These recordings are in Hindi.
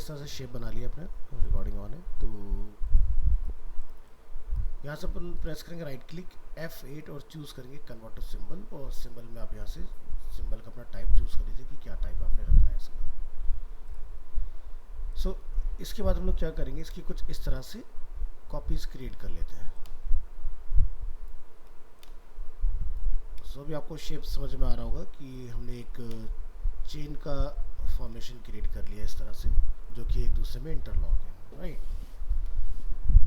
इस तरह से शेप बना लिया अपने, रिकॉर्डिंग ऑन है। तो यहाँ से अपन प्रेस करेंगे राइट क्लिक F8 और चूज़ करेंगे कन्वर्ट टू सिंबल, और सिंबल में आप यहाँ से सिंबल का अपना टाइप चूज़ कर लीजिए कि क्या टाइप आपने रखना है इसका। सो इसके बाद हम लोग क्या करेंगे, इसकी कुछ इस तरह से कॉपीज क्रिएट कर लेते हैं। सो अभी आपको शेप समझ में आ रहा होगा कि हमने एक चेन का फॉर्मेशन क्रिएट कर लिया इस तरह से, जो कि एक दूसरे में इंटरलॉक है, राइट।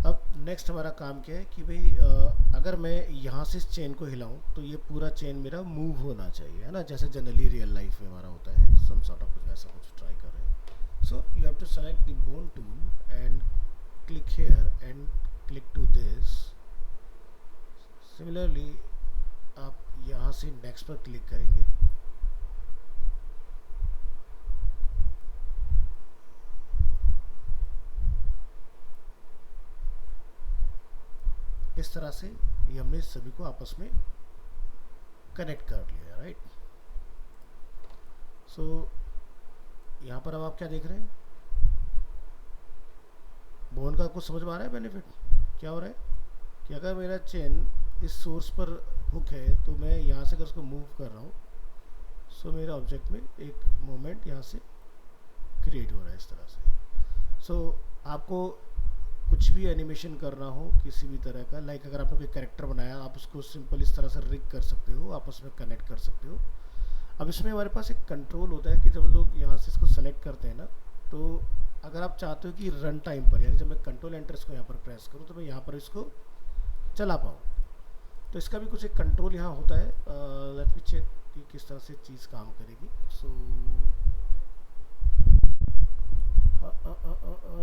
अब नेक्स्ट हमारा काम क्या है कि भाई अगर मैं यहाँ से इस चेन को हिलाऊं तो ये पूरा चेन मेरा मूव होना चाहिए, है ना, जैसे जनरली रियल लाइफ में हमारा होता है, सम सॉर्ट ऑफ कुछ वैसा कुछ ट्राई कर रहे हैं। So you have to select the bone tool and click here and click to this. Similarly आप यहाँ से next पर क्लिक करेंगे, इस तरह से ये हमने सभी को आपस में कनेक्ट कर लिया, राइट। सो यहाँ पर अब आप क्या देख रहे हैं, बोन का कुछ समझ में आ रहा है बेनिफिट क्या हो रहा है कि अगर मेरा चेन इस सोर्स पर हुक है तो मैं यहाँ से अगर उसको मूव कर रहा हूँ, सो मेरा ऑब्जेक्ट में एक मोमेंट यहाँ से क्रिएट हो रहा है इस तरह से। सो आपको कुछ भी एनिमेशन करना हो किसी भी तरह का, लाइक अगर आपने कोई कैरेक्टर बनाया, आप उसको सिंपल इस तरह से रिग कर सकते हो, आपस में कनेक्ट कर सकते हो। अब इसमें हमारे पास एक कंट्रोल होता है कि जब लोग यहाँ से इसको सेलेक्ट करते हैं ना, तो अगर आप चाहते हो कि रन टाइम पर, यानी जब मैं कंट्रोल एंटर इसको यहाँ पर प्रेस करूँ तो मैं यहाँ पर इसको चला पाऊँ, तो इसका भी कुछ एक कंट्रोल यहाँ होता है। लेट मी चेक कि किस तरह से चीज़ काम करेगी। सो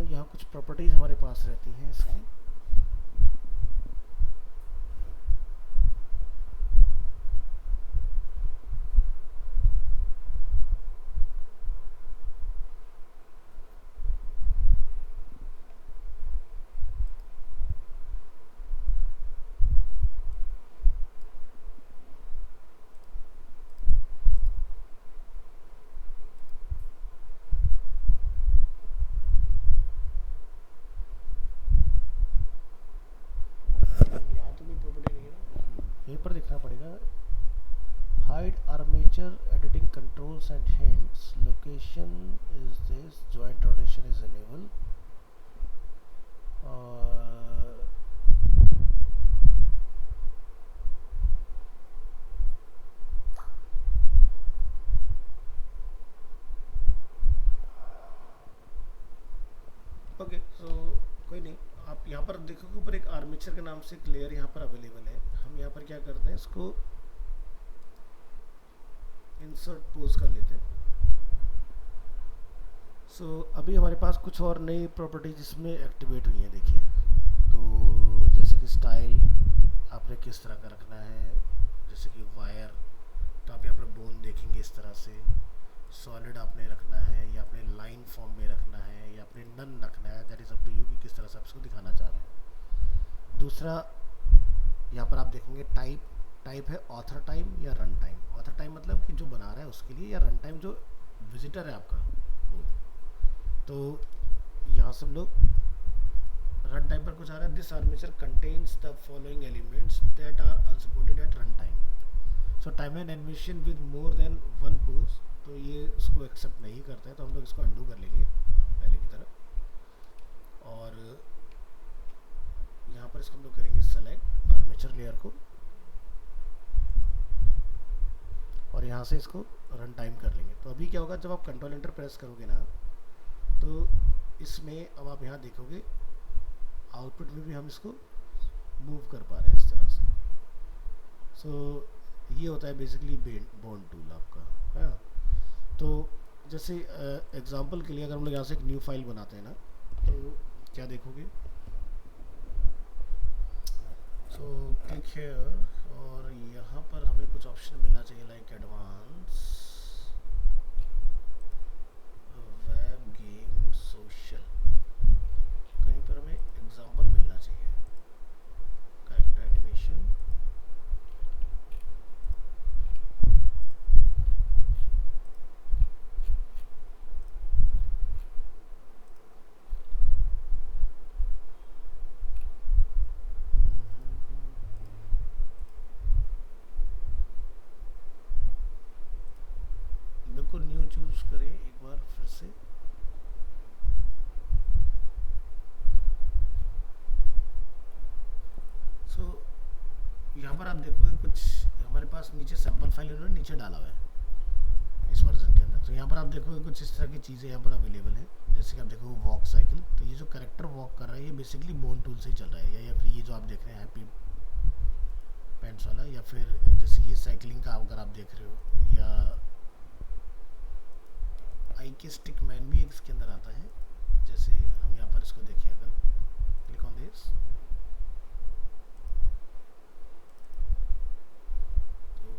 यहाँ कुछ प्रॉपर्टीज़ हमारे पास रहती हैं इसकी। यहीं पर देखना पड़ेगा, hide armature editing controls and hints, location is this, joint rotation is enable, और ओके। सो कोई नहीं, आप यहाँ पर देखोगे ऊपर एक आर्मेचर के नाम से एक लेयर यहाँ पर अवेलेबल है। हम यहाँ पर क्या करते हैं, इसको इंसर्ट पोज कर लेते हैं। सो अभी हमारे पास कुछ और नई प्रॉपर्टीज इसमें एक्टिवेट हुई हैं, देखिए। तो जैसे कि स्टाइल आपने किस तरह का रखना है, जैसे कि वायर, तो आप यहाँ पर बोन देखेंगे इस तरह से। सॉलिड आपने रखना है या आपने लाइन फॉर्म में रखना है या आपने नन रखना है, that is up to you कि किस तरह से आप इसको दिखाना चाह रहे हैं। दूसरा यहाँ पर आप देखेंगे टाइप है ऑथर टाइम या रन टाइम। ऑथर टाइम मतलब कि जो बना रहा है उसके लिए, या रन टाइम जो विजिटर है आपका वो। तो यहाँ से हम लोग रन टाइम पर कुछ आ रहा है, this armature contains the following elements that are unsupported at run time. So timeline animation with more than one pose, तो ये उसको एक्सेप्ट नहीं करता है, तो हम लोग इसको अंडू कर लेंगे पहले की तरह। और यहाँ पर इसको हम लोग करेंगे सेलेक्ट आर्मेचर लेयर को, और यहाँ से इसको रन टाइम कर लेंगे। तो अभी क्या होगा, जब आप कंट्रोल एंटर प्रेस करोगे ना, तो इसमें अब आप यहाँ देखोगे आउटपुट में भी हम इसको मूव कर पा रहे हैं इस तरह से। सो ये होता है बेसिकली बोन टूल आपका, है ना। तो जैसे एग्जांपल के लिए अगर हम लोग यहाँ से एक न्यू फाइल बनाते हैं ना, तो क्या देखोगे, सो क्लिक हियर, और यहाँ पर हमें कुछ ऑप्शन मिलना चाहिए like advance, web, game, social, कहीं पर हमें एग्जांपल मिलना चाहिए, कैरेक्टर एनिमेशन, चूज करें एक बार फिर से। सो यहाँ पर आप देखोगे कुछ हमारे पास नीचे सैम्पल फाइल इन्होंने नीचे डाला हुआ है इस वर्जन के अंदर। तो यहाँ पर आप देखोगे कुछ इस तरह की चीज़ें यहाँ पर अवेलेबल है, जैसे कि आप देखोगे वॉक साइकिल। तो ये जो करेक्टर वॉक कर रहा है ये बेसिकली बोन टूल से ही चल रहा है, या फिर ये जो आप देख रहे हैं हैप्पी पैंट्स वाला, या फिर जैसे ये साइकिलिंग का अगर आप देख रहे हो, या आई के स्टिक मैन भी इसके अंदर आता है। जैसे हम यहाँ पर इसको देखें, अगर क्लिक ऑन दिस तो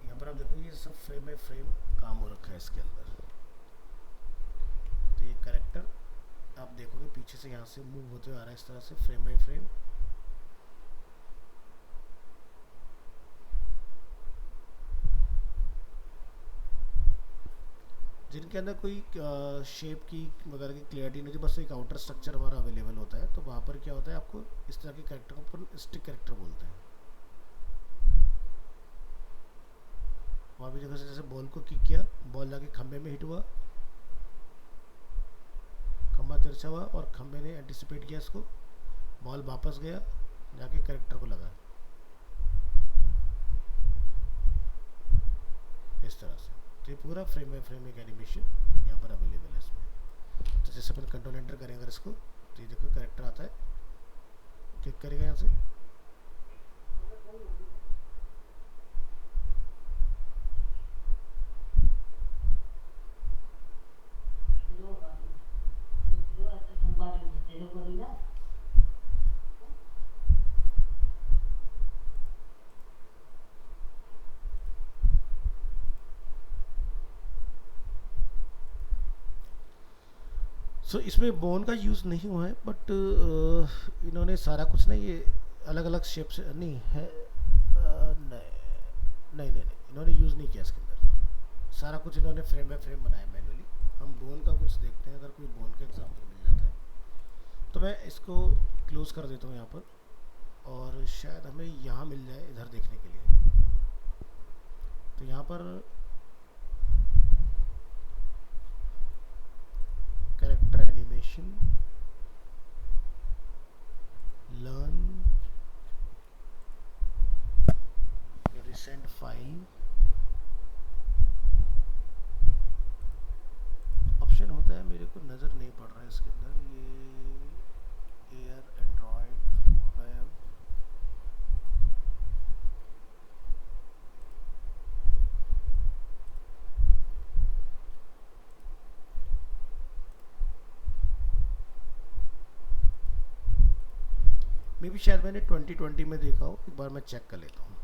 यहाँ पर आप देखोगे ये सब फ्रेम बाय फ्रेम काम हो रखा है इसके अंदर। तो ये करेक्टर आप देखोगे पीछे से यहाँ से मूव होते हुए आ रहा है इस तरह से फ्रेम बाय फ्रेम। जिनके अंदर कोई शेप की वगैरह की क्लियरिटी नहीं होती, बस एक आउटर स्ट्रक्चर हमारा अवेलेबल होता है, तो वहाँ पर क्या होता है आपको इस तरह के कैरेक्टर को अपन स्टिक कैरेक्टर बोलते हैं। वहाँ भी जगह से जैसे बॉल को किक किया, बॉल जाके खंबे में हिट हुआ, खंबा तिरछा हुआ और खंबे ने एंटिसिपेट किया इसको, बॉल वापस गया जाके कैरेक्टर को लगा, इस तरह से। तो ये पूरा फ्रेम बाय फ्रेम एक एनिमेशन यहाँ पर अवेलेबल है इसमें। तो जैसे अपन कंट्रोल एंटर करेंगे अगर इसको, तो ये देखो कैरेक्टर आता है, क्लिक करेगा यहाँ से, सो इसमें बोन का यूज़ नहीं हुआ है, बट इन्होंने सारा कुछ ना ये अलग अलग शेप से नहीं है, नहीं, इन्होंने यूज़ नहीं किया इसके अंदर। सारा कुछ इन्होंने फ्रेम बाय फ्रेम बनाया मैनुअली। हम बोन का कुछ देखते हैं, अगर कोई बोन का एग्जांपल मिल जाता है तो मैं इसको क्लोज कर देता हूँ यहाँ पर, और शायद हमें यहाँ मिल जाए इधर देखने के लिए। तो यहाँ पर character animation, learn, recent file option होता है, मेरे को नज़र नहीं पड़ रहा है इसके अंदर। ये एयर, एंड्रॉयड, वेब, मे भी शायद मैंने 2020 में देखा हो, एक बार मैं चेक कर लेता हूँ।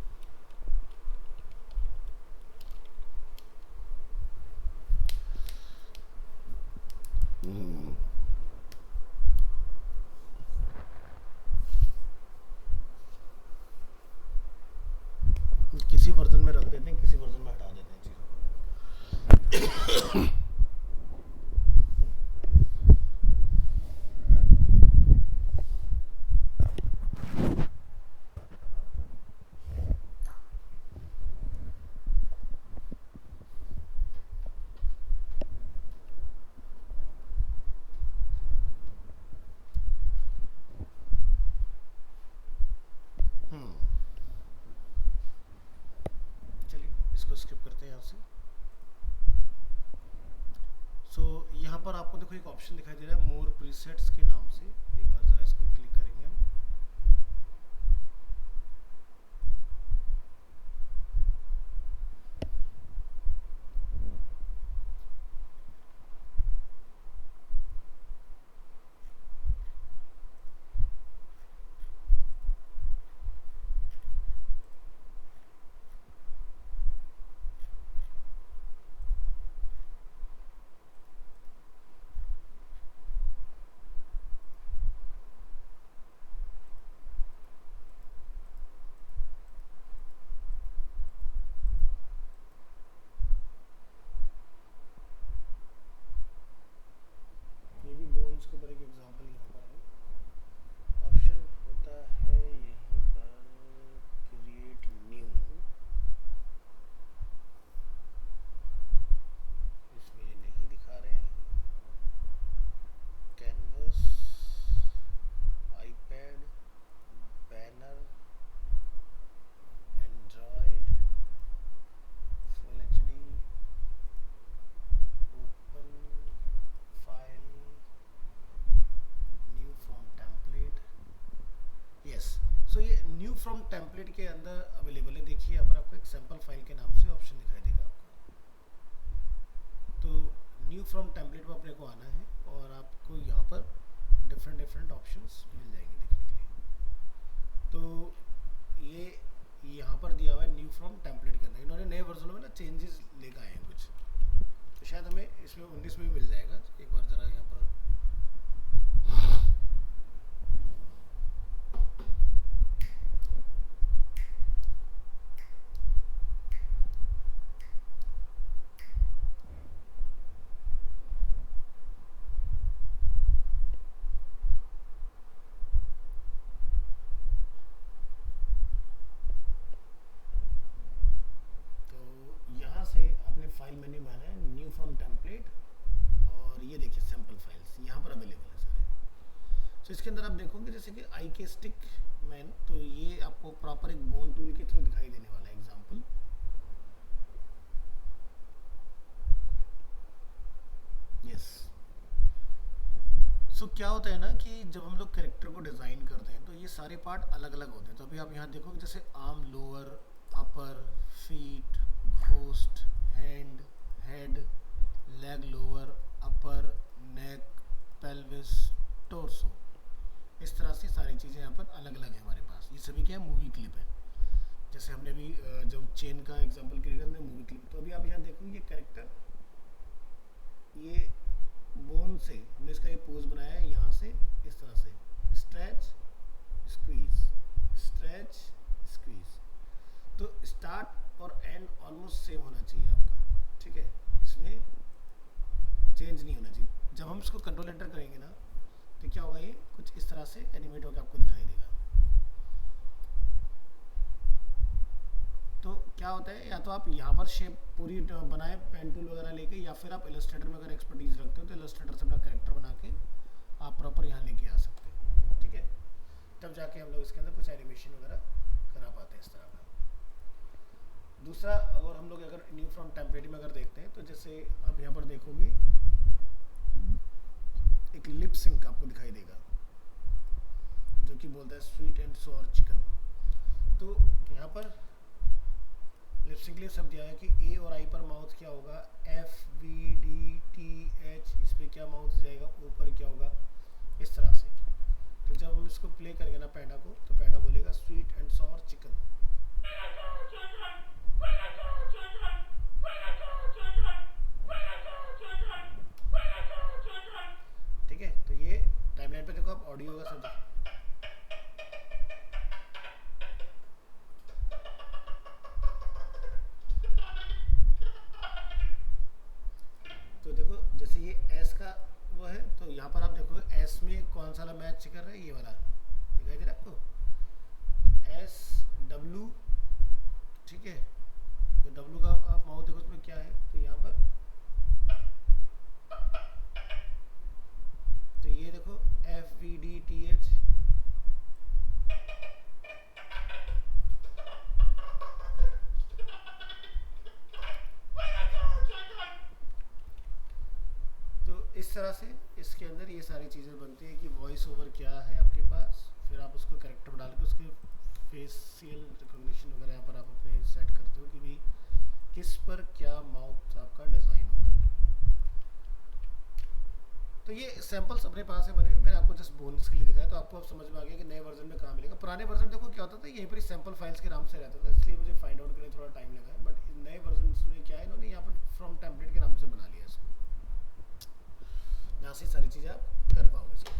किसी वर्जन में रख देते हैं, किसी वर्जन में हटा देते हैं चीज़ों को। चलिए इसको स्किप करते हैं यहाँ से। सो यहाँ पर आपको देखो एक ऑप्शन दिखाई दे रहा है मोर प्रीसेट्स के नाम से, एक बार ज़रा इसको क्लिक करेंगे हम। फ्रॉम टेम्पलेट के अंदर अवेलेबल है। देखिए यहाँ पर आपको एक सैम्पल फाइल के नाम से ऑप्शन दिखाई देगा आपको। तो न्यू फ्रॉम टेम्पलेट पर अपने को आना है और आपको यहाँ पर डिफरेंट ऑप्शंस मिल जाएंगे देखने के लिए। तो ये यहाँ पर दिया हुआ है न्यू फ्रॉम टेम्पलेट के अंदर। इन्होंने नए वर्जन में ना चेंजेस लेकर आए हैं कुछ, तो शायद हमें इसमें 19 में भी मिल जाएगा। एक बार ज़रा यहाँ पर से आपने फाइल मेन्यू में आना है, न्यू फ्रॉम टेम्पलेट, और ये देखिए सैम्पल फाइल्स यहाँ पर अवेलेबल है सारे। तो इसके अंदर आप देखोगे जैसे कि आई के स्टिक मैन, तो ये आपको प्रॉपर एक बोन टूल के थ्रू दिखाई देने वाला है एग्जाम्पल। यस, सो क्या होता है ना कि जब हम लोग कैरेक्टर को डिज़ाइन करते हैं तो ये सारे पार्ट अलग अलग होते हैं। तो अभी आप यहाँ देखोगे जैसे arm, lower, upper, feet, ghost, hand, head, leg, lower, upper, neck, pelvis, torso, इस तरह से सारी चीज़ें यहाँ पर अलग अलग है हमारे पास। ये सभी क्या है, मूवी क्लिप है। जैसे हमने भी जब चेन का एग्जांपल क्रिएट हमने मूवी क्लिप, तो अभी आप यहाँ देखोगे ये कैरेक्टर, ये बोन से हमने इसका ये पोज बनाया है, यहाँ से इस तरह से स्ट्रेच स्क्वीज, स्ट्रेच स्क्वीज। तो स्टार्ट और एंड ऑलमोस्ट सेम होना चाहिए आपका, ठीक है, इसमें चेंज नहीं होना चाहिए। जब हम इसको कंट्रोल एंटर करेंगे ना तो क्या होगा, ये कुछ इस तरह से एनिमेट होकर आपको दिखाई देगा। तो क्या होता है, या तो आप यहाँ पर शेप पूरी बनाए पेन टूल वगैरह लेके, या फिर आप इलस्ट्रेटर में अगर एक्सपर्टीज रखते हो तो इलस्ट्रेटर से अपना कैरेक्टर बना के आप प्रॉपर यहाँ लेके आ सकते हो, ठीक है। तब जाके हम लोग इसके अंदर कुछ एनिमेशन वगैरह करा पाते हैं इस तरह का। दूसरा, और हम लोग अगर न्यू फ्रॉम टेम्पलेट में अगर देखते हैं तो जैसे आप यहाँ पर देखोगे एक लिप सिंक आपको दिखाई देगा जो कि बोलता है स्वीट एंड सॉर चिकन। तो यहाँ पर लिप सिंक के लिए सब दिया है कि ए और आई पर माउथ क्या होगा, F V D T H, इस पर क्या माउथ जाएगा, ओ पर क्या होगा, इस तरह से। तो जब हम इसको प्ले करेंगे ना पैंडा को, तो पैंडा बोलेगा स्वीट एंड सॉर चिकन। ठीक है, तो ये टाइमलाइन पे देखो आप ऑडियो का सब। तो देखो जैसे ये एस का वो है, तो यहाँ पर आप देखोगे एस में कौन सा वाला मैच कर रहा है, ये वाला दिखाई दे रहा है आपको, एस डब्ल्यू, ठीक है। तो डब्ल्यू का आप माउथ देखो उसमें क्या है, तो यहाँ पर तो ये देखो F V D T H, तो इस तरह से इसके अंदर ये सारी चीज़ें बनती है कि वॉइस ओवर क्या है आपके पास, फिर आप उसको कैरेक्टर डाल के उसके फेशियल रिकॉग्निशन वगैरह यहाँ पर आप अपने सेट करते हो कि भाई किस पर क्या माउथ आपका डिज़ाइन होगा। तो ये सैंपल्स अपने पास है बने हुए, मैंने आपको जस्ट बोन्स के लिए दिखाया, तो आपको अब समझ में आ गया कि नए वर्जन में कहाँ मिलेगा। पुराने वर्जन देखो क्या होता था, यहीं पर सैंपल फाइल्स के नाम से रहता था, इसलिए मुझे फाइंड आउट करने थोड़ा टाइम लगा है। बट नए वर्जन में क्या है, इन्होंने यहाँ पर फ्रॉम टेम्पलेट के नाम से बना लिया इसको, यहाँ से सारी चीज़ें आप कर पाओगे इसको।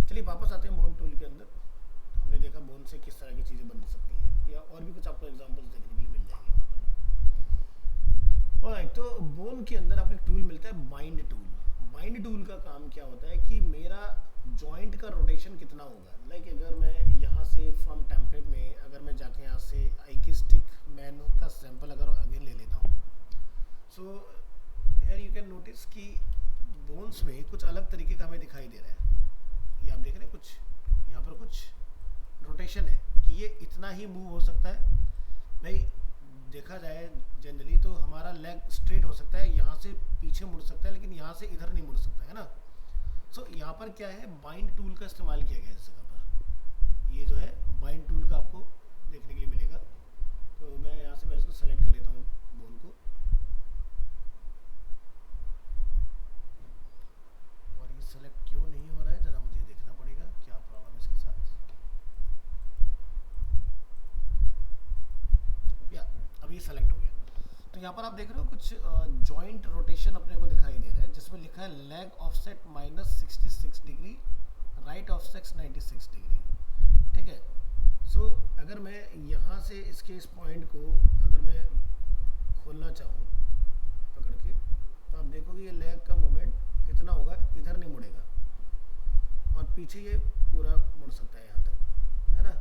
चलिए वापस आते हैं बोन टूल के अंदर। हमने देखा बोन से किस तरह की चीज़ें बन सकती हैं, या और भी कुछ आपको एग्जांपल्स देखने के लिए मिल जाएंगे वहाँ पर। और एक तो बोन के अंदर आपको एक टूल मिलता है बाइंड टूल। बाइंड टूल का काम क्या होता है कि मेरा जॉइंट का रोटेशन कितना होगा। लाइक अगर मैं यहाँ से फ्रॉम टेम्पलेट में अगर मैं जाके यहाँ से आई की स्टिक मैन का सैंपल अगर अगेन ले लेता हूँ, so here you can notice कि बोन्स में कुछ अलग तरीके का हमें दिखाई दे रहा है। ये आप देख रहे हैं कुछ यहाँ पर कुछ रोटेशन है कि ये इतना ही मूव हो सकता है। नहीं, देखा जाए जनरली तो हमारा लेग स्ट्रेट हो सकता है, यहाँ से पीछे मुड़ सकता है, लेकिन यहाँ से इधर नहीं मुड़ सकता है ना। सो यहाँ पर क्या है, बाइंड टूल का इस्तेमाल किया गया है इस जगह पर। ये जो है बाइंड टूल का आपको देखने के लिए मिलेगा। तो मैं यहाँ से पहले इसको सेलेक्ट कर लेता हूँ बोन को, और ये सेलेक्ट क्यों नहीं हो रहा है ज़रा मुझे देखना पड़ेगा, क्या प्रॉब्लम है इसके साथ। या अब ये सेलेक्ट हो गया। तो यहाँ पर आप देख रहे हो कुछ जॉइंट रोटेशन अपने को दिखाई दे रहा है, जिसमें लिखा है leg offset -66 degree, right offset 96 degree. ठीक है। सो अगर मैं यहाँ से इसके इस पॉइंट को अगर मैं खोलना चाहूँ पकड़ के, तो आप देखोगे ये लेग का मूवमेंट कितना होगा, इधर नहीं मुड़ेगा, और पीछे ये पूरा मुड़ सकता है यहाँ तक, है ना।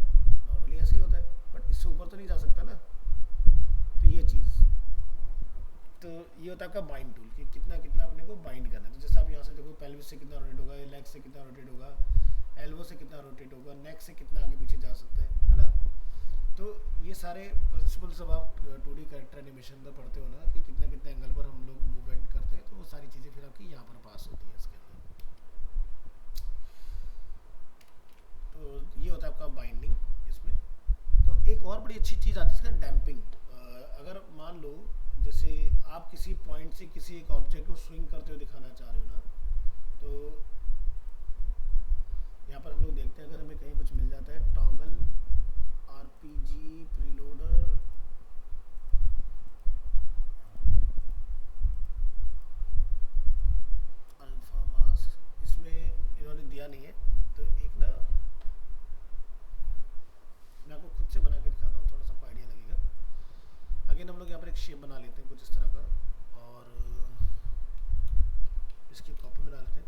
नॉर्मली ऐसे ही होता है, बट इससे ऊपर तो नहीं जा सकता ना। तो ये चीज़, तो ये होता है आपका बाइंड टूल कि कितना कितना अपने को बाइंड करना है। तो जैसे आप यहाँ से देखो पेल्विस से कितना रोटेट होगा, लेग से कितना रोटेट होगा, एल्बो से कितना रोटेट होगा, नेक से कितना आगे पीछे जा सकता है ना। तो ये सारे प्रिंसिपल्स अब आप 2D कैरेक्टर एनिमेशन में पढ़ते हो ना, कि कितना कितना एंगल पर हम लोग मूवमेंट करते हैं, तो वो सारी चीज़ें फिर आपकी यहाँ पर पास होती हैं इसके अंदर। तो ये होता है आपका बाइंडिंग इसमें। तो एक और बड़ी अच्छी चीज़ आती है इसका डैम्पिंग। अगर मान लो जैसे आप किसी पॉइंट से किसी एक ऑब्जेक्ट को स्विंग करते हुए दिखाना चाह रहे हो ना, तो यहाँ पर हम लोग देखते हैं अगर हमें कहीं कुछ मिल जाता है, toggle RPG preloader, alpha mask, इसमें इन्होंने दिया नहीं है। तो एक ना मैं आपको खुद से बना के दिखाता हूँ, थोड़ा सा आपको आइडिया लगेगा। अगेन हम लोग यहाँ पर एक शेप बना लेते हैं कुछ इस तरह का, और इसकी कॉपी बना लेते हैं,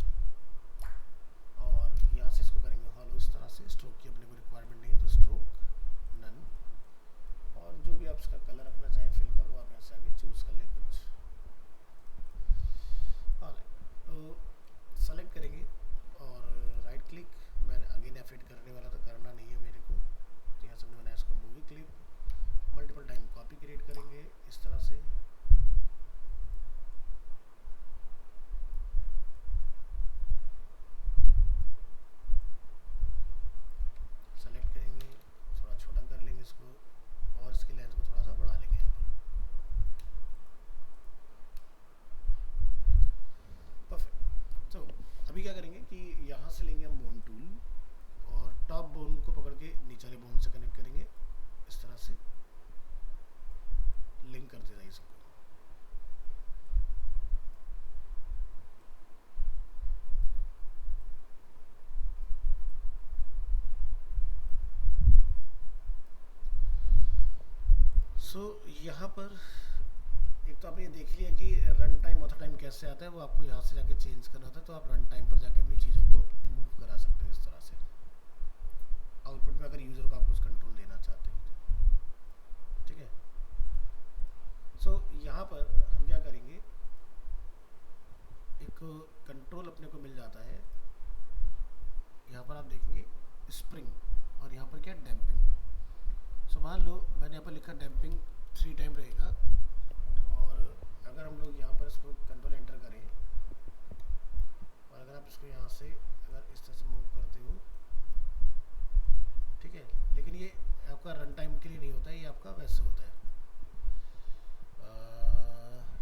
और यहाँ से इसको करेंगे हॉलो इस तरह से। स्ट्रोक की अपने को रिक्वायरमेंट नहीं है, तो स्ट्रोक नन, और जो भी आप इसका कलर रखना चाहें फिल का, वो आप यहाँ से आगे चूज़ कर लें कुछ। तो सेलेक्ट करेंगे और राइट क्लिक, मैंने अगेन F8 करने वाला था, करना नहीं है मेरे को। तो यहाँ से हमने बनाया इसको movie clip, multiple time copy create करेंगे इस तरह से। सेलेक्ट करेंगे, थोड़ा छोटा कर लेंगे इसको, और इसकी लेंथ को थोड़ा सा बढ़ा लेंगे यहाँ पर। परफेक्ट। तो अभी क्या करेंगे कि यहाँ से लेंगे हम बोन टूल, और टॉप बोन को पकड़ के नीचे वाले बोन से कनेक्ट करेंगे इस तरह से, लिंक करते जाइए इसको। यहाँ पर एक तो आपने ये देख लिया कि रन टाइम ऑथर टाइम कैसे आता है, वो आपको यहाँ से जाके चेंज करना होता है। तो आप रन टाइम पर जाके अपनी चीज़ों को मूव करा सकते हैं इस तरह से। आउटपुट में अगर यूज़र को आप कुछ कंट्रोल देना चाहते हो तो ठीक है। यहाँ पर हम क्या करेंगे, एक कंट्रोल अपने को मिल जाता है। यहाँ पर आप देखेंगे स्प्रिंग, और यहाँ पर क्या डैम्पिंग। मान लो मैंने यहाँ पर लिखा डैम्पिंग 3 टाइम रहेगा, और अगर हम लोग यहाँ पर इसको कंट्रोल एंटर करें, और अगर आप इसको यहाँ से अगर इस तरह से मूव करते हो, ठीक है, लेकिन ये आपका रन टाइम के लिए नहीं होता है, ये आपका वैसे होता है।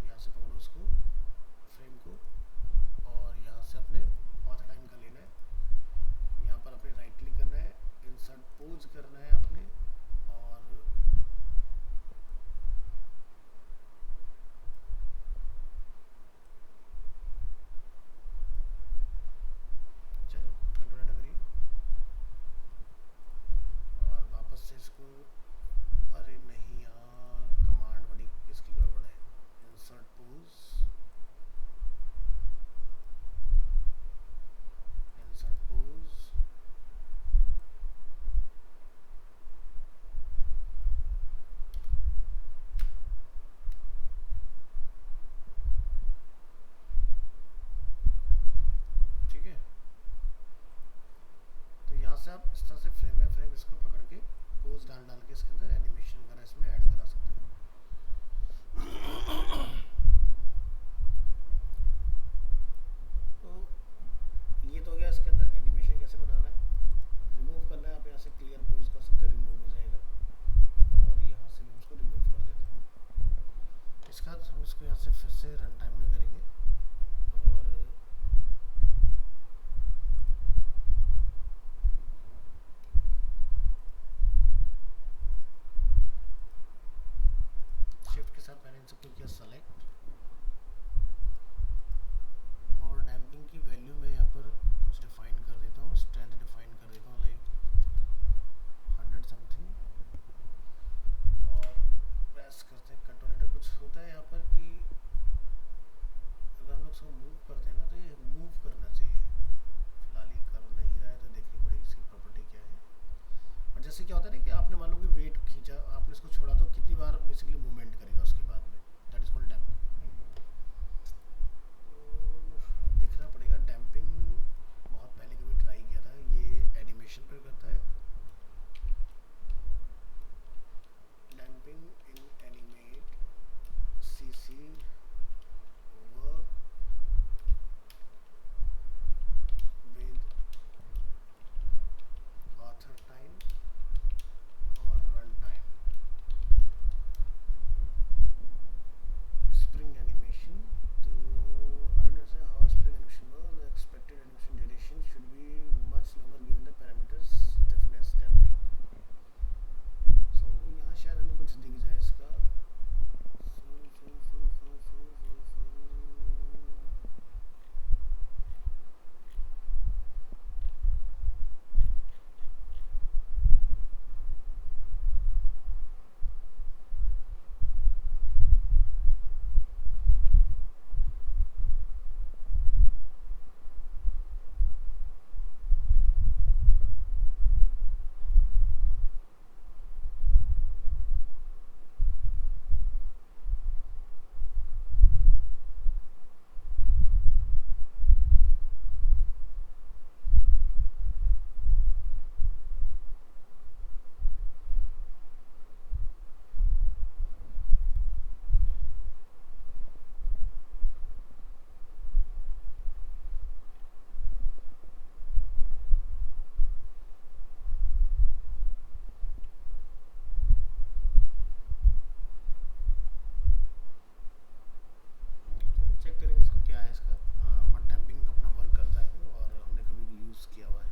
यहाँ से पकड़ो उसको फ्रेम को, और यहाँ से अपने ऑथर टाइम का लेना है। यहाँ पर अपने राइट क्लिक करना है, इंसर्ट पोज करना है अपने, और इसको यहाँ से फिर से रन टाइम में करेंगे और शिफ्ट के साथ मैंने इन सबको किया सेलेक्ट और डैम्पिंग की वैल्यू में यहाँ पर कुछ डिफाइन कर देता हूँ, स्ट्रेंथ डिफाइन कर देता हूँ लाइक 100 समथिंग और प्रेस करते हैं कंट्रोल एंटर। कुछ होता है यहाँ पर कि अगर हम लोग इसको मूव करते हैं ना तो ये मूव करना चाहिए, फिलहाल ये कर नहीं रहा है तो देखनी पड़ेगी इसकी प्रॉपर्टी क्या है। और जैसे क्या होता है ना कि आपने मान लो कि वेट खींचा, आपने इसको छोड़ा तो कितनी बार बेसिकली मूवमेंट करेगा उसके बाद में, दैट इज कॉल्ड डैम्पिंग। देखना पड़ेगा, डैम्पिंग बहुत पहले कभी ट्राई किया था, ये एनिमेशन पर करता है damping in animate CC work with author time और रन टाइम। स्प्रिंग एनिमेशन, तो I don't know how spring animation works. The expected animation duration should be much longer given the parameters stiffness damping. So यहाँ शायद हमें कुछ दिख जाए इसका। चेक करेंगे इसको क्या है इसका। बट डैम्पिंग अपना वर्क करता है और हमने कभी यूज़ किया हुआ है।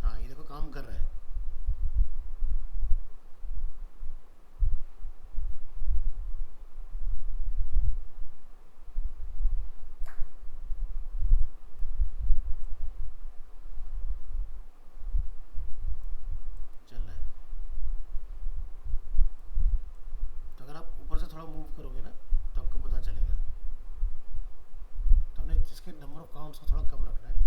हाँ ये देखो काम कर रहा है। चल रहा है। तो अगर आप ऊपर से थोड़ा मूव करोगे ना तो आपको पता चलेगा। तो हमने जिसके नंबर ऑफ काउंट्स को थोड़ा कम रखना है।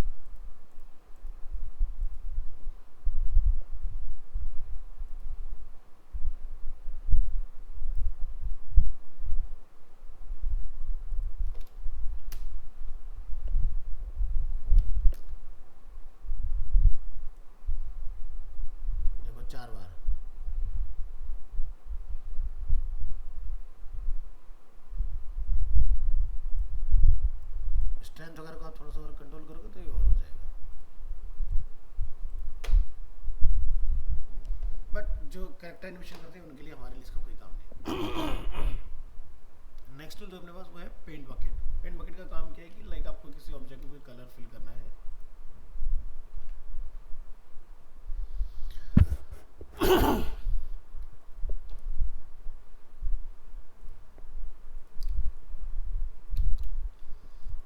देखो 4 बार। स्ट्रेंथ वगैरह को आप थोड़ा सा और कंट्रोल करोगे तो ये और हो जाएगा। बट जो कैरेक्टर एनिमेशन करते हैं उनके लिए हमारे लिए इसका कोई काम नहीं। नेक्स्ट टूल जो अपने पास वो है पेंट बकेट। पेंट बकेट का काम क्या है कि लाइक आपको किसी ऑब्जेक्ट में कोई कलर फिल करना है।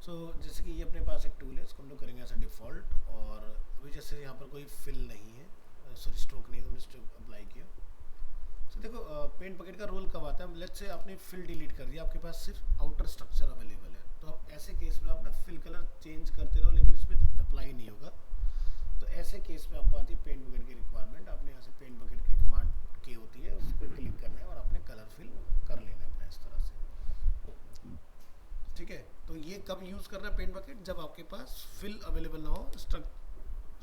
सो जैसे कि ये अपने पास एक टूल है, इसको हम लोग करेंगे ऐसा डिफ़ॉल्ट। और अभी जैसे यहाँ पर कोई फिल नहीं है, सॉरी स्ट्रोक नहीं है, तो हमने स्ट्रोक अप्लाई किया। तो देखो पेंट बकेट का रोल कब आता है, लेट्स से आपने फिल डिलीट कर दिया, आपके पास सिर्फ आउटर स्ट्रक्चर अवेलेबल है, तो आप ऐसे केस में आप ना फिल कलर चेंज करते रहो लेकिन इसमें अप्लाई नहीं होगा। तो ऐसे केस में आपको आती है पेंट बकेट की रिक्वायरमेंट। आपने यहाँ से पेंट बकेट की कमांड की होती है, उस पर क्लिक करना है और आपने कलर फिल कर लेना है अपना इस तरह से। ठीक है, तो ये कब यूज़ करना है पेंट बकेट, जब आपके पास फिल अवेलेबल ना हो,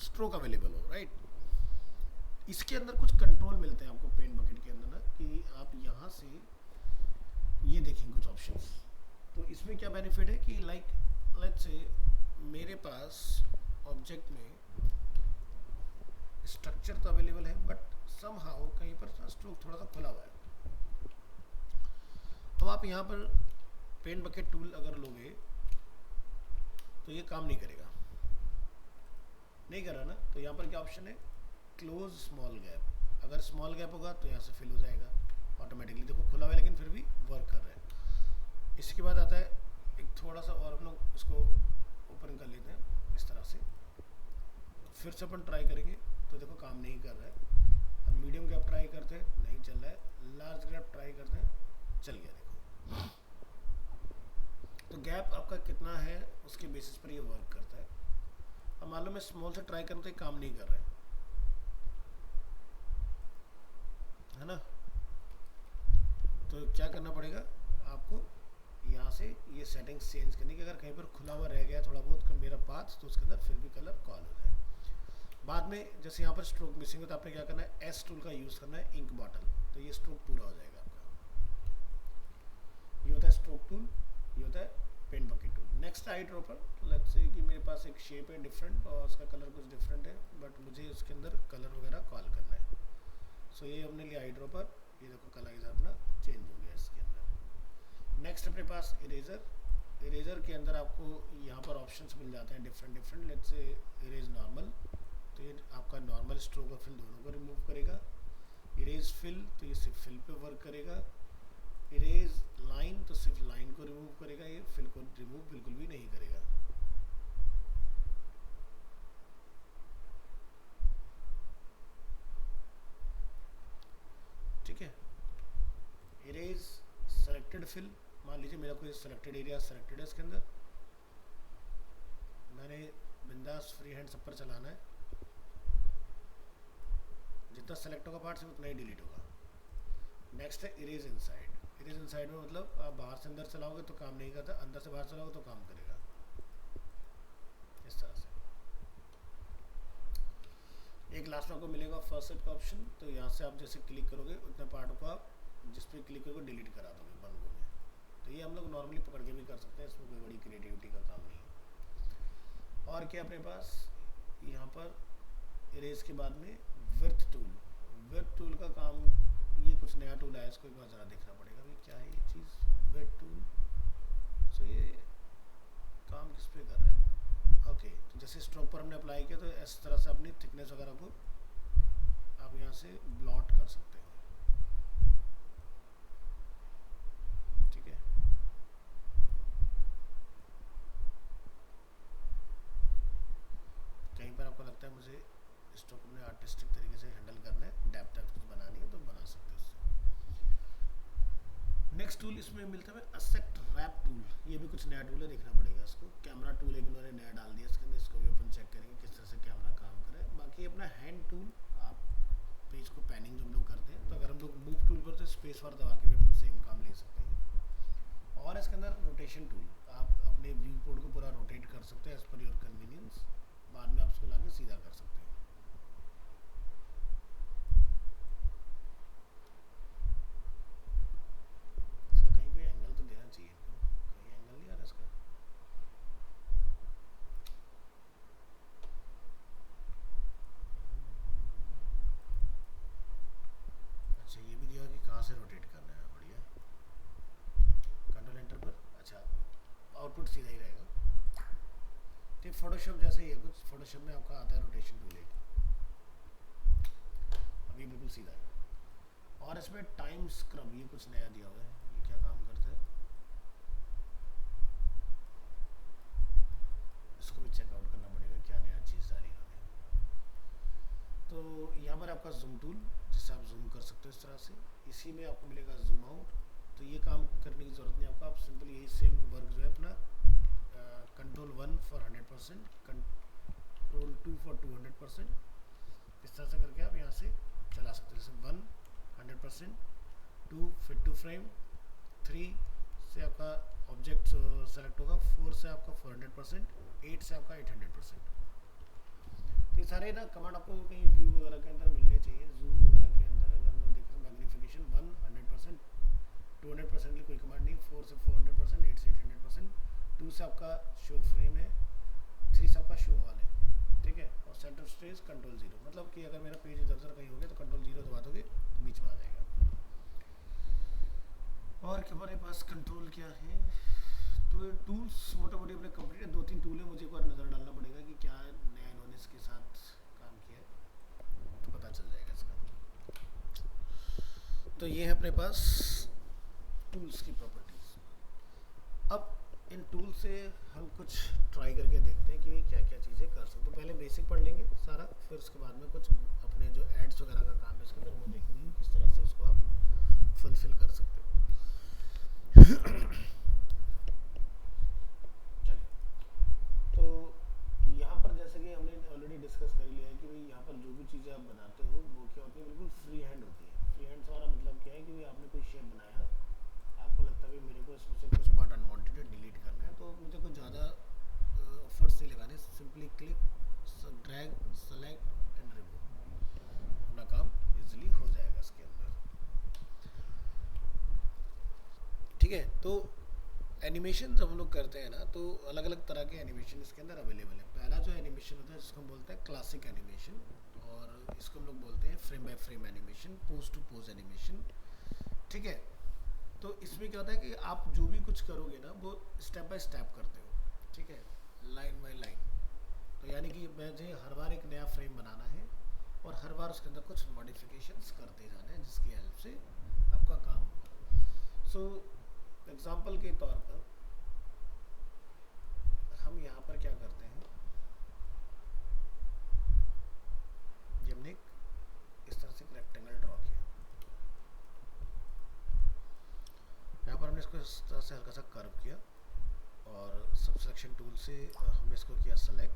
स्ट्रोक अवेलेबल हो, राइट। इसके अंदर कुछ कंट्रोल मिलते हैं आपको पेंट बकेट के अंदर ना, कि आप यहाँ से ये देखें कुछ ऑप्शंस। तो इसमें क्या बेनिफिट है कि लाइक लेट्स से मेरे पास ऑब्जेक्ट में स्ट्रक्चर तो अवेलेबल है, बट समहाउ कहीं पर स्ट्रोक थोड़ा सा खुला हुआ है। अब आप यहाँ पर पेंट बकेट टूल अगर लोगे तो ये काम नहीं करेगा, नहीं कर रहा ना। तो यहाँ पर क्या ऑप्शन है, क्लोज स्मॉल गैप। अगर स्मॉल गैप होगा तो यहाँ से फिल हो जाएगा ऑटोमेटिकली, देखो खुला हुआ है लेकिन फिर भी वर्क कर रहा है। इसके बाद आता है एक थोड़ा सा और, हम लोग इसको ओपन कर लेते हैं इस तरह से, फिर से अपन ट्राई करेंगे तो देखो काम नहीं कर रहा है। हम मीडियम गैप ट्राई करते हैं, नहीं चल रहा है, लार्ज गैप ट्राई करते हैं, चल गया देखो। तो गैप आपका कितना है उसके बेसिस पर ये वर्क करता है। अब मान लो मैं स्मॉल से ट्राई करूँ तो ये काम नहीं कर रहा है ना। तो क्या करना पड़ेगा आपको, यहाँ से ये सेटिंग्स चेंज करनी कि अगर कहीं पर खुला हुआ रह गया थोड़ा बहुत मेरा पाथ, तो उसके अंदर फिर भी कलर कॉल हो जाए। बाद में जैसे यहाँ पर स्ट्रोक मिसिंग है तो आपने क्या करना है, एस टूल का यूज़ करना है, इंक बॉटल, तो ये स्ट्रोक पूरा हो जाएगा आपका। ये होता है स्ट्रोक टूल, ये होता है paint bucket tool. Next eye dropper, let's say कि मेरे पास एक शेप है डिफरेंट और उसका कलर कुछ डिफरेंट है, बट मुझे उसके अंदर कलर वगैरह कॉल करना है। सो ये हमने लिया आई ड्रॉपर, ये देखो कलर अपना चेंज हो गया इसके अंदर। नेक्स्ट अपने पास इरेजर। इरेजर के अंदर आपको यहाँ पर ऑप्शंस मिल जाते हैं different. Let's say erase normal, तो ये आपका नॉर्मल स्ट्रोक और फिल दोनों को रिमूव करेगा। इरेज फिल, तो ये सिर्फ फिल पे वर्क करेगा। इरेज लाइन, तो सिर्फ लाइन को रिमूव करेगा, ये फिल को रिमूव बिल्कुल भी नहीं करेगा। ठीक है। इरेज सेलेक्टेड फिल, मान लीजिए मेरा कोई सेलेक्टेड एरिया सेलेक्टेड है, इसके अंदर मैंने बिंदास फ्री हैंड सब पर चलाना है, जितना सेलेक्ट होगा पार्ट से उतना ही डिलीट होगा। नेक्स्ट है इरेज इनसाइड। इरेज इनसाइड में मतलब आप बाहर से अंदर चलाओगे तो काम नहीं करता, अंदर से बाहर चलाओगे तो काम करेगा, इस तरह से। एक लास्ट में आपको मिलेगा फर्स्ट सेट का ऑप्शन, तो यहाँ से आप जैसे क्लिक करोगे उतने पार्ट को आप जिस पे क्लिक करोगे डिलीट करा दोगे बंगों में। तो ये हम लोग नॉर्मली पकड़ के भी कर सकते हैं, इसमें कोई बड़ी क्रिएटिविटी का काम नहीं है। और क्या अपने पास यहाँ पर इरेज के बाद में विड्थ टूल। विड्थ टूल का काम, ये कुछ नया टूल आया, इसको एक बार ज़रा देखना पड़ेगा भाई क्या है ये चीज़, विड्थ टूल। सो ये काम किस पे कर रहा है, ओके। तो जैसे स्ट्रोक पर हमने अप्लाई किया तो इस तरह से अपनी थिकनेस वगैरह को आप यहाँ से ब्लॉट कर सकते हैं, ठीक है। कहीं पर आपको लगता है मुझे स्ट्रोक में आर्टिस्टिक तरीके से हैंडल करना है, डेप्थ कुछ बनानी है, तो बना सकते हो उससे। नेक्स्ट टूल इसमें मिलता है असेक्ट रैप टूल। ये भी कुछ नया टूल है, देखना पड़ेगा इसको। कैमरा टूल एक उन्होंने नया डाल दिया इसके अंदर, इसको भी अपन चेक करेंगे किस तरह से कैमरा काम करे। बाकी अपना हैंड टूल, आप पेज को पैनिंग जो हम लोग करते हैं, तो अगर हम लोग मूव टूल करते हैं स्पेस बार दबा के भी अपन सेम काम ले सकते हैं। और इसके अंदर रोटेशन टूल, आप अपने व्यू पोर्ट को पूरा रोटेट कर सकते हैं एज पर योर कन्वीनियंस, बाद में आप उसको लाके सीधा कर सकते हैं। कहाँ से रोटेट करना है, बढ़िया। कंट्रोल एंटर पर, अच्छा आउटपुट सीधा ही रहेगा। तो फोटोशॉप जैसे ही है कुछ, फोटोशॉप में आपका आता है रोटेशन टूल एक, अभी बिल्कुल सीधा है। और इसमें टाइम स्क्रब, ये कुछ नया दिया हुआ है, ये क्या काम करता है इसको भी चेकआउट करना पड़ेगा, क्या नया चीज़ डाली इन्होंने। तो यहाँ पर आपका जूम टूल, जिससे आप जूम कर सकते हो इस तरह से। इसी में आपको मिलेगा जूम आउट, तो ये काम करने की ज़रूरत नहीं आपको, आप सिंपल यही सेम वर्क जो है अपना कंट्रोल 1 फॉर 100%, कंट्रोल 2 फॉर 200%, इस तरह से करके आप यहाँ से चला सकते हो। जैसे 1 100%, 2 फिट टू फ्रेम, 3 से आपका ऑब्जेक्ट सेलेक्ट होगा, 4 से आपका 400%, 8 से आपका 800%। तो ये सारे ना कमांड आपको कहीं व्यू वगैरह के अंदर मिलने चाहिए, जूम वगैरह के अंदर। अगर मैं देखें मैग्नीफिकेशन 100%, 200% की कोई कमांड नहीं, 4 से 400%, 8 से 800%, 2 से आपका शो फ्रेम है, 3 से आपका शो ऑल है, ठीक है। और सेंटर स्टेज कंट्रोल 0, मतलब कि अगर मेरा पेज इधर उधर कहीं हो गया तो कंट्रोल 0 दबा दोगे तो बीच में आ जाएगा। और हमारे पास कंट्रोल क्या है, तो ये टूल्स मोटा मोटी अपने कंप्लीट है। 2-3 टूल है, मुझे एक बार नज़र डालना पड़ेगा कि क्या नया इन्होंने इसके साथ काम किया है, तो पता चल जाएगा इसका। तो ये है अपने पास टूल्स की प्रॉपर्टीज। अब इन टूल से हम कुछ ट्राई करके देखते हैं कि भाई क्या क्या चीज़ें कर सकते। तो पहले बेसिक पढ़ लेंगे सारा, फिर उसके बाद में कुछ अपने जो एड्स वगैरह का काम है इसके अंदर वो देखेंगे किस तरह से उसको आप फुलफिल कर सकते हो। तो यहाँ पर जैसे कि हमने ऑलरेडी डिस्कस कर लिया है कि भाई यहाँ पर जो भी चीज़ें आप बनाते हो वो क्या होती है, बिल्कुल फ्री हैंड होती है। फ्री हैंड से हमारा मतलब क्या है कि भाई आपने कोई शेप बनाया, आपको लगता है कि मेरे को इसमें से कुछ पार्ट अनवांटेड डिलीट करना है, तो मुझे कुछ ज़्यादा एफर्ट्स नहीं लगाने, simply click, drag, select and remove, अपना काम इजीली हो जाएगा इसके अंदर, ठीक है। तो एनिमेशन जब हम लोग करते हैं ना, तो अलग अलग तरह के एनिमेशन इसके अंदर अवेलेबल है। पहला जो एनिमेशन होता है जिसको हम बोलते हैं क्लासिक एनिमेशन, और इसको हम लोग बोलते हैं frame by frame animation, pose to pose animation, ठीक है। तो इसमें क्या होता है कि आप जो भी कुछ करोगे ना वो स्टेप बाय स्टेप करते हो, ठीक है, लाइन बाय लाइन। तो यानी कि मुझे हर बार एक नया फ्रेम बनाना है और हर बार उसके अंदर कुछ मॉडिफिकेशंस करते जाना है जिसकी हेल्प से आपका काम होगा। सो एग्जाम्पल के तौर पर हम यहाँ पर क्या करते हैं, ये हमने इस तरह से एक रेक्टेंगल ड्रॉ किया, यहाँ पर हमने इसको इस तरह से हल्का सा कर्व किया और सब सिलेक्शन टूल से हमने इसको किया सेलेक्ट,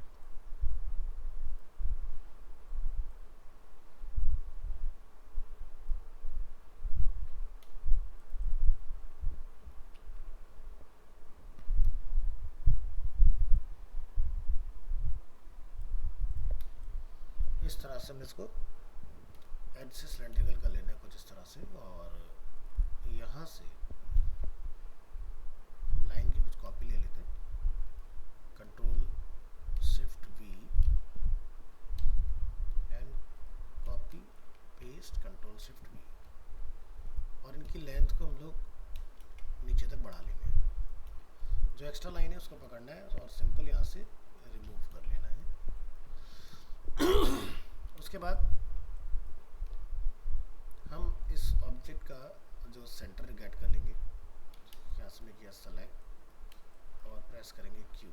इस तरह से हमने इसको एज से सिलेंड्रिकल कर लेना है कुछ इस तरह से, और यहाँ से हम लाइन की कुछ कॉपी ले लेते हैं, control shift we and copy paste, control shift we, और इनकी लेंथ को हम लोग नीचे तक बढ़ा लेंगे। जो एक्स्ट्रा लाइन है उसको पकड़ना है और सिंपल यहाँ से रिमूव कर लेना है। उसके बाद हम इस ऑब्जेक्ट का जो सेंटर गेट कर लेंगे, यहाँ से मैं किया सेलेक्ट और प्रेस करेंगे क्यू,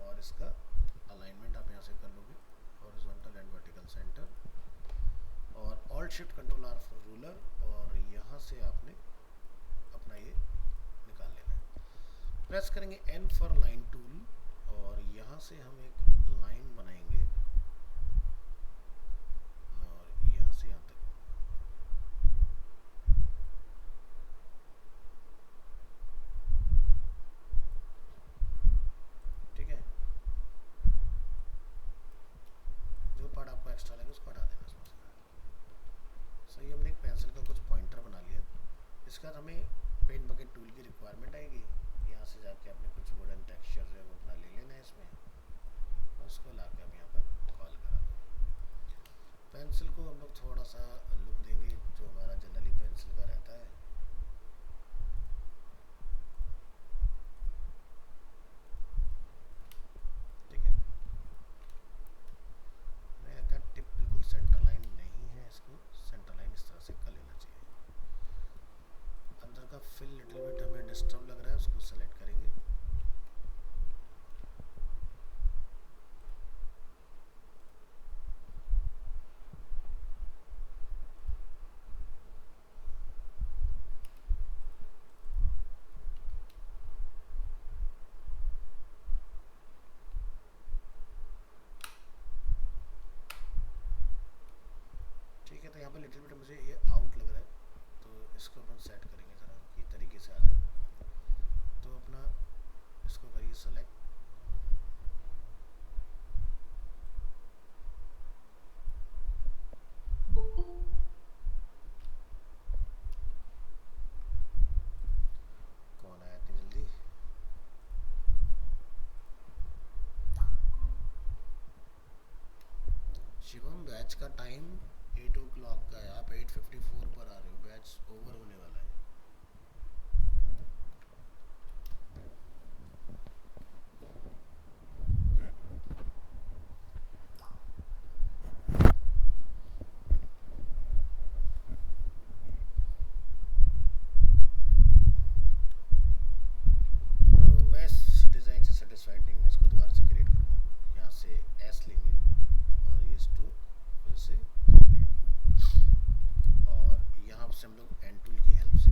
और इसका अलाइनमेंट आप यहाँ से कर लोगे, हॉरिजॉन्टल एंड वर्टिकल सेंटर, और alt shift control R for ruler, और यहाँ से आपने अपना ये निकाल लेना है। प्रेस करेंगे एन फॉर लाइन टूल, और यहाँ से हम एक लाइन बनाएंगे और यहाँ से यहाँ तक, ठीक है। जो पार्ट आपको एक्स्ट्रा लगे उसको हटा देना इसमें से। सही, हमने एक पेंसिल का कुछ पॉइंटर बना लिया। इसके बाद हमें पेंट बकेट टूल की रिक्वायरमेंट आएगी, यहाँ से जाके आपने कुछ वुडन टेक्सचर है वो अपना ले लेना है इसमें, और उसको ला के आप यहाँ पर कॉल करा दो। पेंसिल को हम लोग थोड़ा सा लुक देंगे जो हमारा जनरली पेंसिल का रहता है, ठीक है। मेरा टिप बिल्कुल सेंटर लाइन नहीं है, इसको सेंटर लाइन इस तरह से कर लेना चाहिए। अंदर का फिल लिटिल बिट हमें डिस्टर्ब लग रहा है, उसको सेलेक्ट करेंगे करिए सेलेक्ट। कौन आया इतनी जल्दी? शिवम, बैच का टाइम 8 o'clock का है, आप 8:54 पर आ रहे हो, बैच ओवर होने वाला है। तो मैं इस डिज़ाइन से सेटिस्फाइड नहीं हूँ, इसको दोबारा से क्रिएट करूँगा। यहाँ से एस लेंगे और ये स्ट्रोक फिर से कंप्लीट, और यहाँ से हम लोग एंड टूल की हेल्प से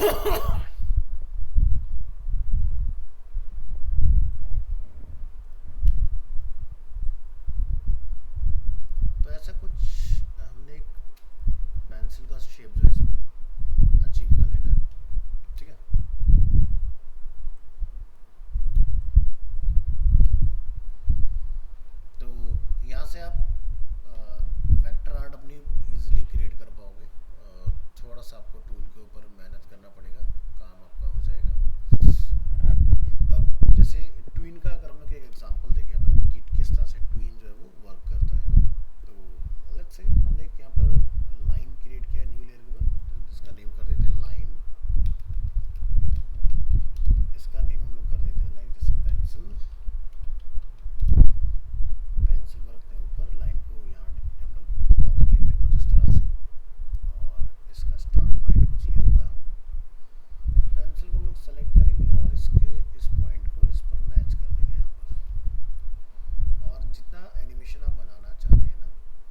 तो ऐसा कुछ हमने एक पेंसिल का शेप जो है इसमें अचीव कर लेना है, ठीक है। तो यहाँ से आप वेक्टर आर्ट अपनी इजीली क्रिएट कर पाओगे। थोड़ा सा आपको टूल के ऊपर मेहनत करना पड़ेगा, काम आपका हो जाएगा। अब जैसे ट्विन का अगर हम लोग एक एग्जांपल देखें अपन कि किस तरह से ट्विन जो है वो वर्क करता है ना, तो लेट्स से हमने यहाँ पर लाइन क्रिएट किया न्यू लेयर के ऊपर, इसका नेम कर देते हैं लाइन। इसका नेम हम लोग कर देते हैं लाइक जैसे पेंसिल। पेंसिल को रखते हैं ऊपर, लाइन को यहाँ हम लोग ड्रॉ कर लेते हैं कुछ इस तरह से, और इसका स्टार्ट पॉइंट कुछ ये होगा। पेंसिल को हम लोग सेलेक्ट करेंगे और इसके इस पॉइंट को इस पर मैच कर देंगे यहाँ पर। और जितना एनिमेशन आप बनाना चाहते हैं ना,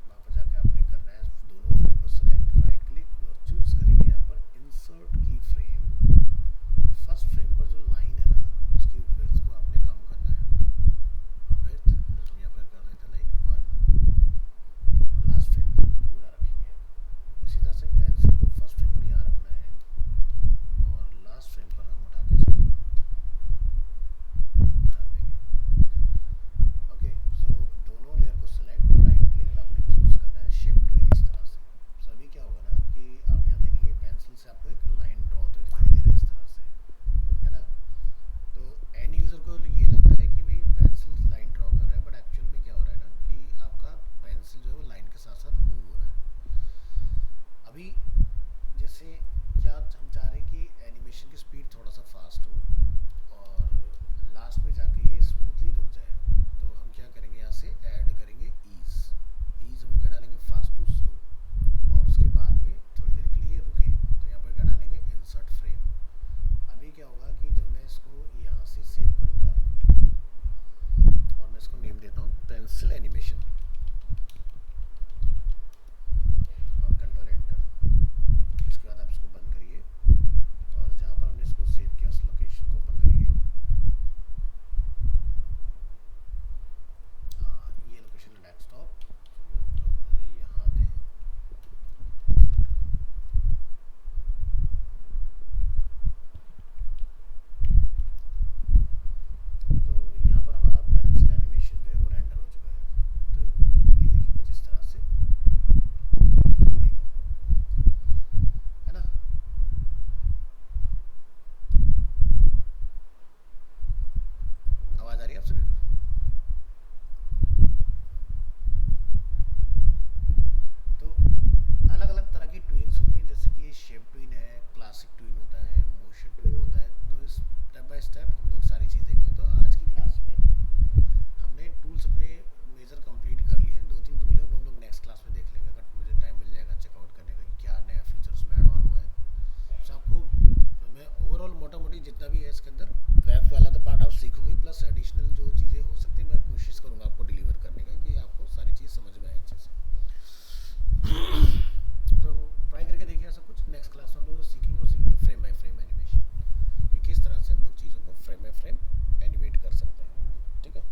वहाँ पर जाके आपने करना है दोनों फ्रेम को सेलेक्ट, राइट क्लिक और चूज करेंगे यहाँ पर इंसर्ट की फ्रेम। फर्स्ट फ्रेम पर जो लाइन है ना, उसकी विड्थ को आपने कम करना है। विड्थ हम यहाँ पर कर देते हैं लाइक 1, लास्ट फ्रेम पर पूरा रखेंगे। इसी तरह से पेंसिल को फर्स्ट फ्रेम पर यहाँ रखना है और लास्ट फ्रेम पर हम उठा के इसको यहाँ रख देंगे। ओके, सो दोनों लेयर को सेलेक्ट, राइट क्लिक, आपने चूज करना है शेप टू इन इस तरह से। सो अभी क्या होगा ना कि आप यहाँ देखेंगे पेंसिल से आपको एक लाइन ड्रॉ होते दिखाई दे रहा है इस तरह से, है ना। तो एंड यूजर को ये लगता है कि भाई पेंसिल लाइन ड्रॉ कर रहा है, बट एक्चुअल में क्या हो रहा है ना कि आपका पेंसिल जो है वो लाइन के साथ साथ मूव हो रहा है। अभी जैसे क्या हम चाह रहे हैं कि एनिमेशन की स्पीड थोड़ा सा फास्ट हो और लास्ट में जाके ये स्मूथली रुक जाए, तो हम क्या करेंगे यहाँ से ऐड करेंगे ईज। ईज हम क्या डालेंगे, फास्ट टू स्लो, और उसके बाद में थोड़ी देर के लिए रुके तो यहाँ पर क्या डालेंगे, इंसर्ट फ्रेम। अभी क्या होगा कि जब मैं इसको यहाँ से सेव करूँगा और मैं इसको नेम देता हूँ पेंसिल एनिमेशन और कंट्रोल एंटर। इसके बाद आप इसको बंद करिए और जहाँ पर हमने इसको सेव किया उस लोकेशन को ओपन करिए। ये लोकेशन है डेस्कटॉप, यहाँ आते हैं। तो यहाँ पर हमारा पेंसिल एनिमेशन जो है वो रेंडर हो चुका है। तो ये देखिए कुछ इस तरह से आपको दिखाई देगा, है ना। आवाज आ रही है आप सभी को? तो अलग अलग तरह की ट्विन्स होती हैं, जैसे कि शेप ट्विन है, क्लासिक ट्विन होता है, मोशन ट्विन होता है। तो स्टेप बाय स्टेप हम लोग सारी चीज़ देखेंगे। तो आज की क्लास में हमने टूल्स अपने मेजर कंप्लीट कर लिए हैं। 2-3 टूल है वो हम लोग नेक्स्ट क्लास में देख लेंगे, अगर मुझे टाइम मिल जाएगा चेकआउट करने का कि क्या नया फीचर्स में ऐड ऑन हुआ है। तो आपको मैं ओवरऑल मोटा मोटी जितना भी है इसके अंदर वेब वाला तो पार्ट आप सीखोगे, प्लस एडिशनल जो चीज़ें हो सकती है मैं कोशिश करूँगा आपको डिलीवर करने का कि आपको सारी चीज़ समझ में आए अच्छे से। तो ट्राई करके देखिए ऐसा कुछ। नेक्स्ट क्लास में हम लोग सीखेंगे फ्रेम बाय फ्रेम एनिमेशन, कि किस तरह से हम लोग चीज़ों को फ्रेम बाय फ्रेम एनिमेट कर सकते हैं, ठीक है।